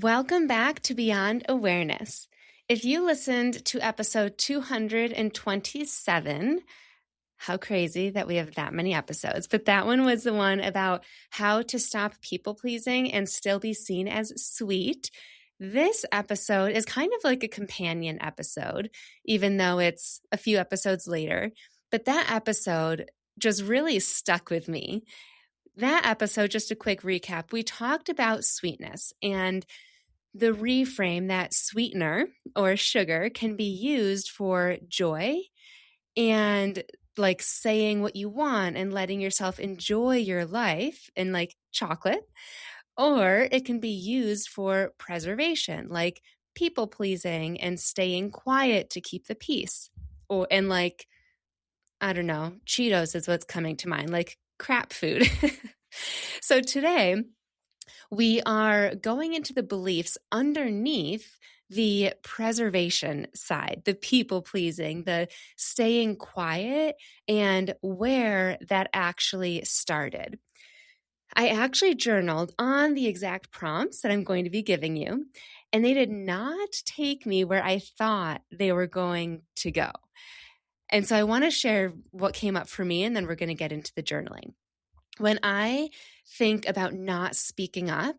Welcome back to Beyond Awareness. If you listened to episode 227, how crazy that we have that many episodes, but that one was the one about how to stop people pleasing and still be seen as sweet. This episode is kind of like a companion episode, even though it's a few episodes later, but that episode just really stuck with me. That episode, just a quick recap, we talked about sweetness and the reframe that sweetener or sugar can be used for joy and like saying what you want and letting yourself enjoy your life and like chocolate, or it can be used for preservation, like people pleasing and staying quiet to keep the peace. Or and like I don't know, Cheetos is what's coming to mind, like crap food. So today, we are going into the beliefs underneath the preservation side, the people pleasing, the staying quiet, and where that actually started. I actually journaled on the exact prompts that I'm going to be giving you, and they did not take me where I thought they were going to go. And so I want to share what came up for me, and then we're going to get into the journaling. When I think about not speaking up,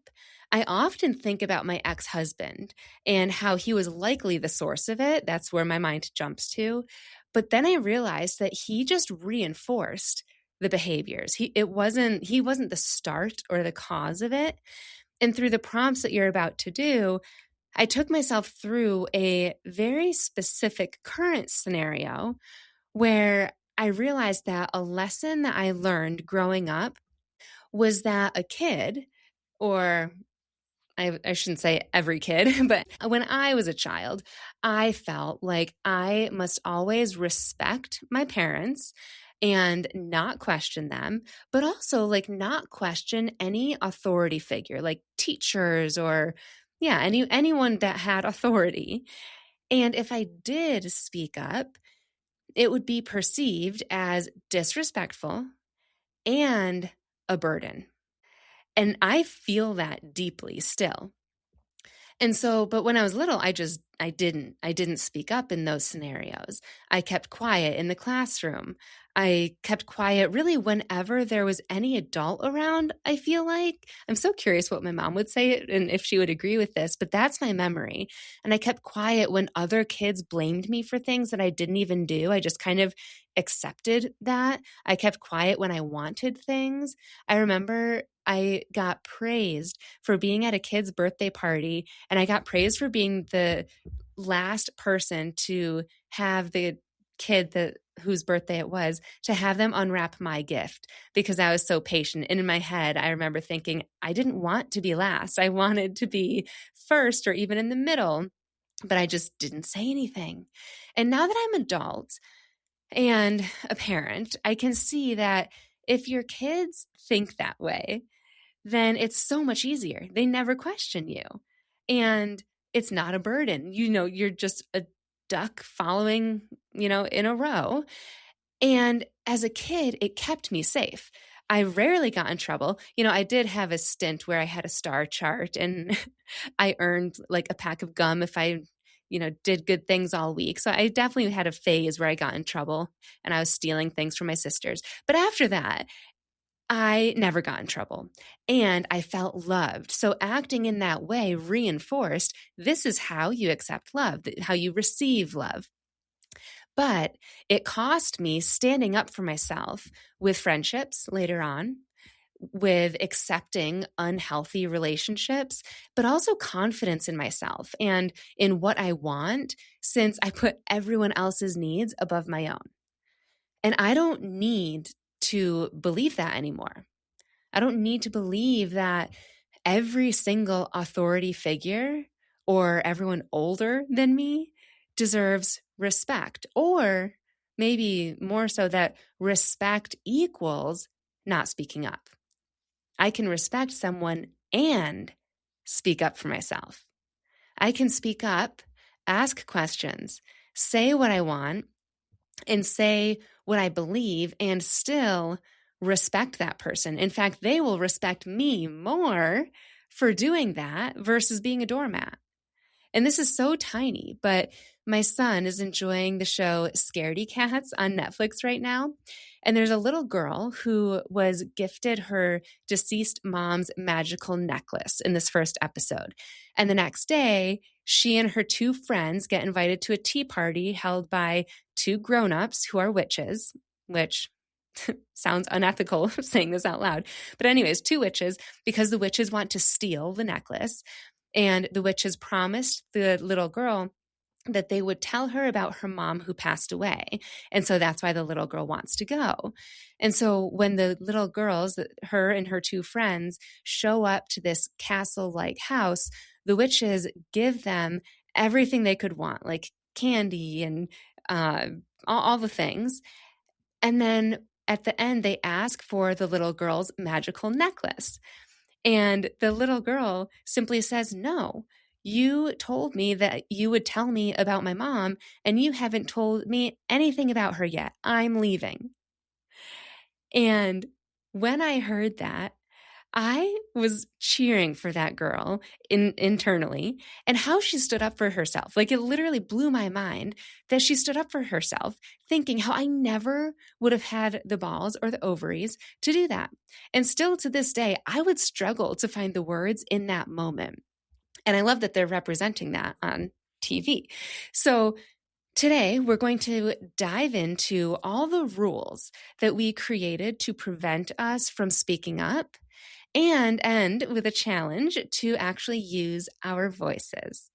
I often think about my ex-husband and how he was likely the source of it. That's where my mind jumps to. But then I realized that he just reinforced the behaviors. He wasn't the start or the cause of it. And through the prompts that you're about to do, I took myself through a very specific current scenario where I realized that a lesson that I learned growing up was that a kid, or I shouldn't say every kid, but when I was a child, I felt like I must always respect my parents and not question them, but also like not question any authority figure, like teachers or anyone that had authority. And if I did speak up, it would be perceived as disrespectful and a burden. And I feel that deeply still. And so, but when I was little, I didn't speak up in those scenarios. I kept quiet in the classroom. I kept quiet really whenever there was any adult around, I feel like. I'm so curious what my mom would say and if she would agree with this, but that's my memory. And I kept quiet when other kids blamed me for things that I didn't even do. I just kind of accepted that. I kept quiet when I wanted things. I remember I got praised for being at a kid's birthday party, and I got praised for being the last person to have the kid whose birthday it was, to have them unwrap my gift because I was so patient. And in my head, I remember thinking, I didn't want to be last. I wanted to be first or even in the middle, but I just didn't say anything. And now that I'm adult and a parent, I can see that if your kids think that way, then it's so much easier. They never question you. And it's not a burden. You're just a duck following, in a row. And as a kid, it kept me safe. I rarely got in trouble. I did have a stint where I had a star chart and I earned like a pack of gum if I, did good things all week. So I definitely had a phase where I got in trouble and I was stealing things from my sisters. But after that, I never got in trouble and I felt loved. So acting in that way reinforced this is how you accept love, how you receive love. But it cost me standing up for myself with friendships later on, with accepting unhealthy relationships, but also confidence in myself and in what I want, since I put everyone else's needs above my own. And I don't need to believe that anymore. I don't need to believe that every single authority figure or everyone older than me deserves respect, or maybe more so that respect equals not speaking up. I can respect someone and speak up for myself. I can speak up, ask questions, say what I want, and say what I believe and still respect that person. In fact, they will respect me more for doing that versus being a doormat. And this is so tiny, but my son is enjoying the show Scaredy Cats on Netflix right now. And there's a little girl who was gifted her deceased mom's magical necklace in this first episode. And the next day, she and her two friends get invited to a tea party held by two grown-ups who are witches, which sounds unethical saying this out loud. But anyways, two witches, because the witches want to steal the necklace. And the witches promised the little girl that they would tell her about her mom who passed away. And so that's why the little girl wants to go. And so when the little girls, her and her two friends, show up to this castle-like house, the witches give them everything they could want, like candy and all the things. And then at the end, they ask for the little girl's magical necklace. And the little girl simply says, "No, you told me that you would tell me about my mom, and you haven't told me anything about her yet. I'm leaving." And when I heard that, I was cheering for that girl internally and how she stood up for herself. Like, it literally blew my mind that she stood up for herself, thinking how I never would have had the balls or the ovaries to do that. And still to this day, I would struggle to find the words in that moment. And I love that they're representing that on TV. So today, we're going to dive into all the rules that we created to prevent us from speaking up, and end with a challenge to actually use our voices.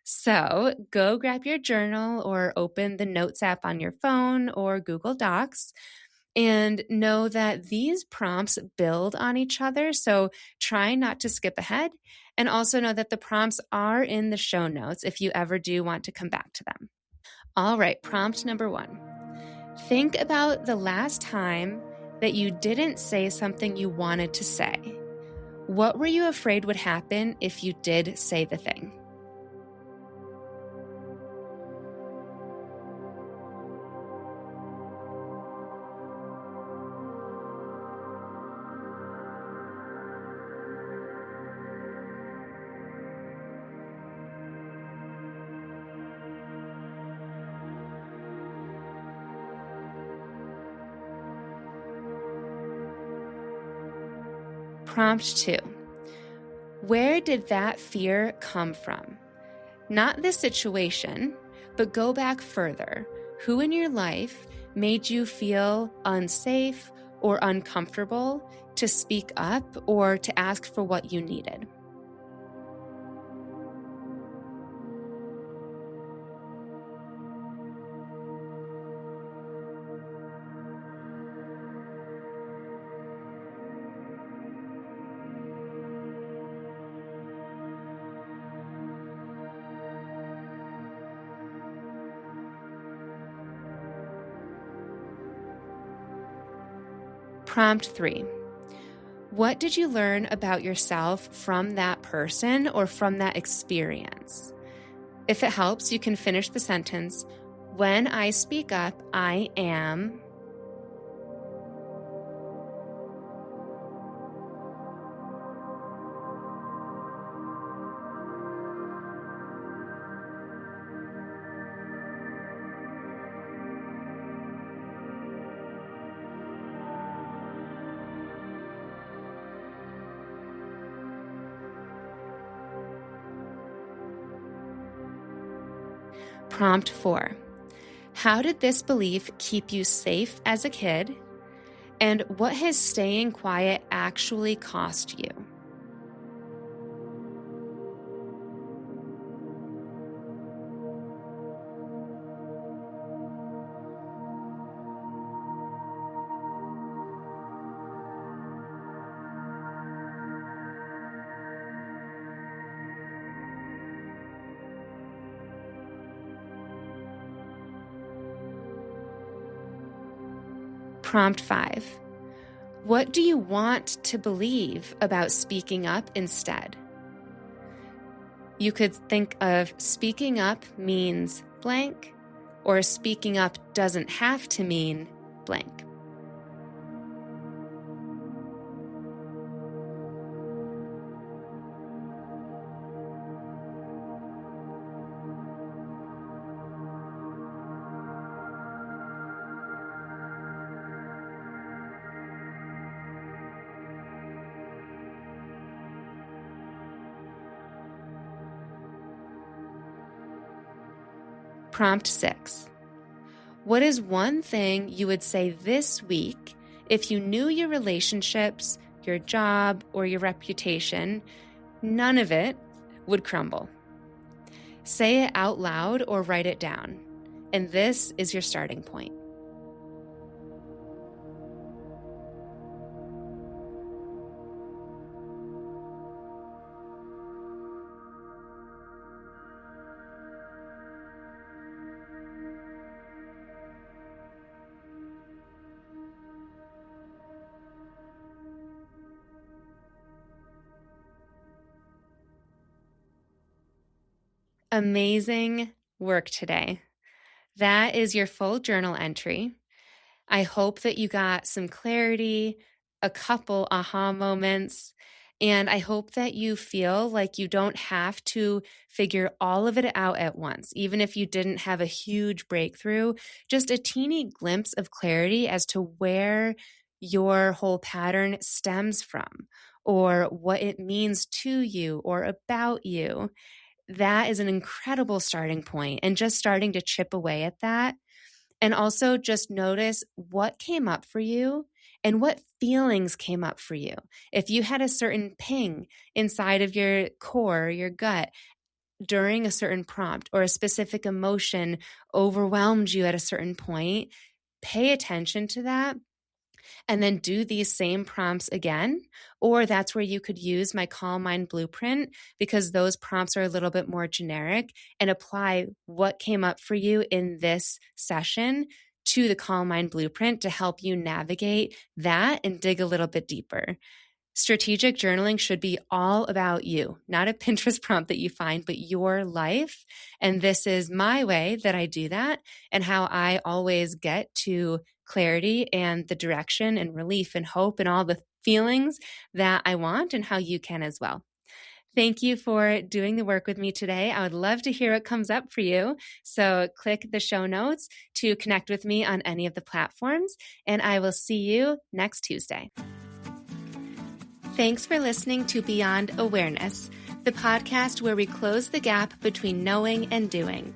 So go grab your journal or open the Notes app on your phone or Google Docs, and know that these prompts build on each other. So try not to skip ahead, and also know that the prompts are in the show notes if you ever do want to come back to them. All right, prompt number 1. Think about the last time that you didn't say something you wanted to say. What were you afraid would happen if you did say the thing? Prompt 2. Where did that fear come from? Not the situation, but go back further. Who in your life made you feel unsafe or uncomfortable to speak up or to ask for what you needed? Prompt 3. What did you learn about yourself from that person or from that experience? If it helps, you can finish the sentence, "When I speak up, I am..." Prompt 4. How did this belief keep you safe as a kid? And what has staying quiet actually cost you? Prompt 5. What do you want to believe about speaking up instead? You could think of speaking up means blank, or speaking up doesn't have to mean blank. Prompt 6. What is one thing you would say this week if you knew your relationships, your job, or your reputation, none of it would crumble? Say it out loud or write it down. And this is your starting point. Amazing work today. That is your full journal entry. I hope that you got some clarity, a couple aha moments, and I hope that you feel like you don't have to figure all of it out at once. Even if you didn't have a huge breakthrough, just a teeny glimpse of clarity as to where your whole pattern stems from or what it means to you or about you. That is an incredible starting point, and just starting to chip away at that. And also just notice what came up for you and what feelings came up for you. If you had a certain ping inside of your core, your gut, during a certain prompt, or a specific emotion overwhelmed you at a certain point, pay attention to that. And then do these same prompts again. Or that's where you could use my Calm Mind Blueprint, because those prompts are a little bit more generic, and apply what came up for you in this session to the Calm Mind Blueprint to help you navigate that and dig a little bit deeper. Strategic journaling should be all about you, not a Pinterest prompt that you find, but your life. And this is my way that I do that, and how I always get to clarity and the direction and relief and hope and all the feelings that I want, and how you can as well. Thank you for doing the work with me today. I would love to hear what comes up for you. So click the show notes to connect with me on any of the platforms, and I will see you next Tuesday. Thanks for listening to Beyond Awareness, the podcast where we close the gap between knowing and doing.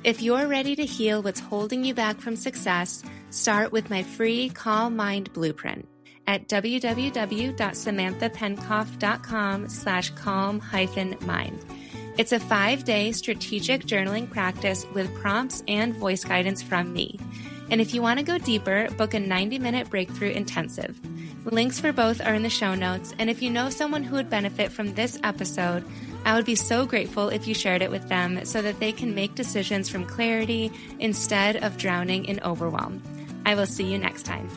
If you're ready to heal what's holding you back from success, start with my free Calm Mind Blueprint at www.samanthapenkoff.com/calm-mind. It's a 5-day strategic journaling practice with prompts and voice guidance from me. And if you want to go deeper, book a 90-minute breakthrough intensive. Links for both are in the show notes. And if you know someone who would benefit from this episode, I would be so grateful if you shared it with them so that they can make decisions from clarity instead of drowning in overwhelm. I will see you next time.